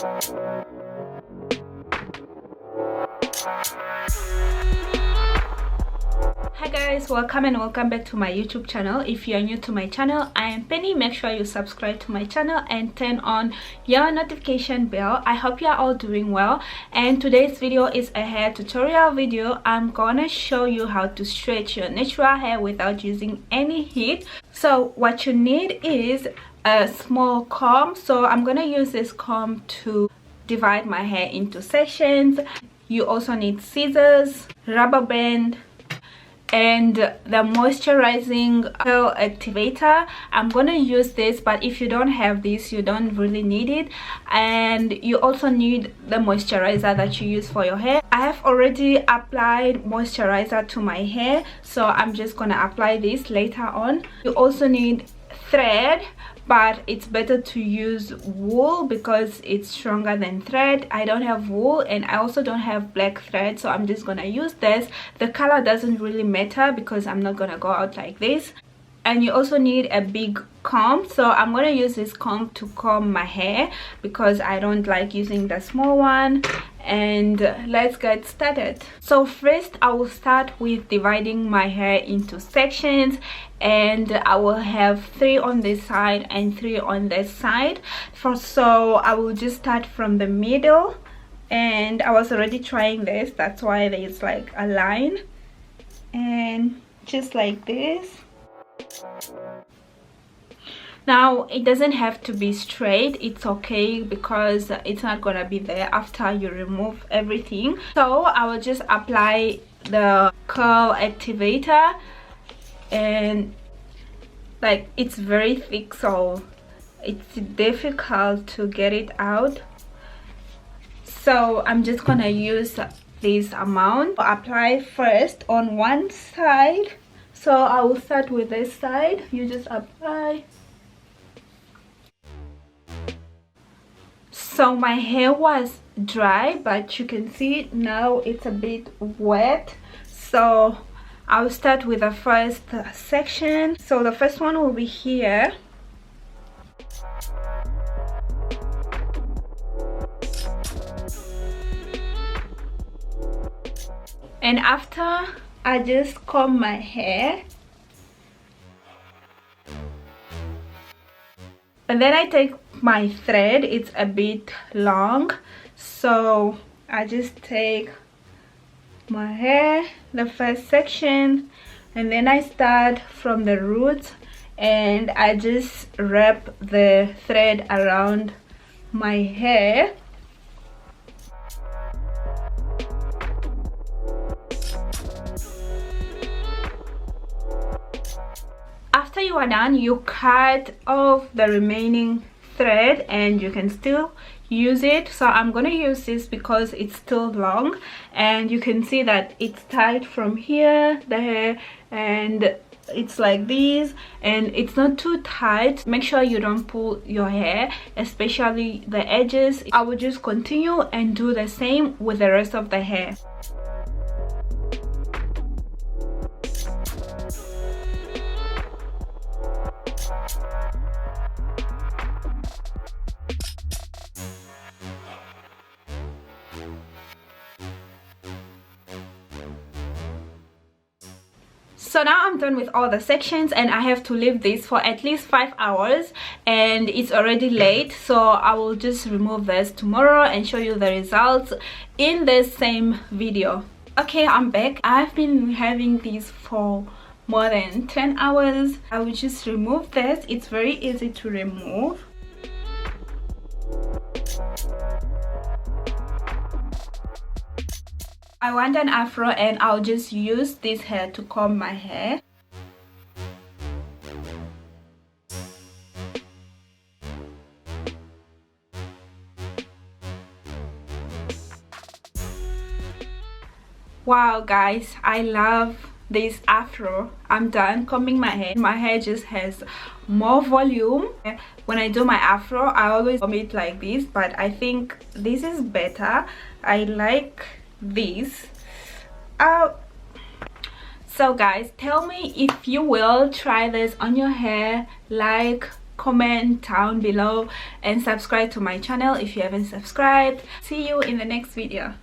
Hi guys, welcome back to my YouTube channel. If you are new to my channel, I am Penny. Make sure you subscribe to my channel and turn on your notification bell. I hope you are all doing well, and today's video is a hair tutorial video. I'm gonna show you how to stretch your natural hair without using any heat. So what you need is a small comb. So I'm gonna use this comb to divide my hair into sections. You also need scissors, rubber band, and the moisturizing curl activator. I'm gonna use this, but if you don't have this, you don't really need it. And you also need the moisturizer that you use for your hair. I have already applied moisturizer to my hair, so I'm just gonna apply this later on. You also need thread, but it's better to use wool because it's stronger than thread. I don't have wool and I also don't have black thread, so I'm just gonna use this. The color doesn't really matter because I'm not gonna go out like this. And you also need a big comb, so I'm gonna use this comb to comb my hair because I don't like using the small one. And let's get started. So first I will start with dividing my hair into sections, and I will have 3 on this side and 3 on this side. So I will just start from the middle, and I was already trying this, that's why there's like a line, and just like this. Now it doesn't have to be straight, it's okay because it's not gonna be there after you remove everything. So I will just apply the curl activator, and like it's very thick, so it's difficult to get it out. So I'm just gonna use this amount. Apply first on one side. So I will start with this side. You just apply. So my hair was dry, but you can see now it's a bit wet. So I'll start with the first section. So the first one will be here. And after, I just comb my hair, and then I take my thread. It's a bit long, so I just take my hair, the first section, and then I start from the roots and I just wrap the thread around my hair. After you are done, you cut off the remaining thread and you can still use it. So I'm gonna use this because it's still long, and you can see that it's tied from here, the hair, and it's like this, and it's not too tight. Make sure you don't pull your hair, especially the edges. I will just continue and do the same with the rest of the hair. So now I'm done with all the sections, and I have to leave this for at least 5 hours, and it's already late, so I will just remove this tomorrow and show you the results in the same video. Okay, I'm back. I've been having these for more than 10 hours. I will just remove this. It's very easy to remove. I want an afro, and I'll just use this hair to comb my hair. Wow guys, I love this afro. I'm done combing my hair. My hair just has more volume. When I do my afro, I always comb it like this, but I think this is better. I like this. So guys, tell me if you will try this on your hair, like, comment down below and subscribe to my channel if you haven't subscribed. See you in the next video.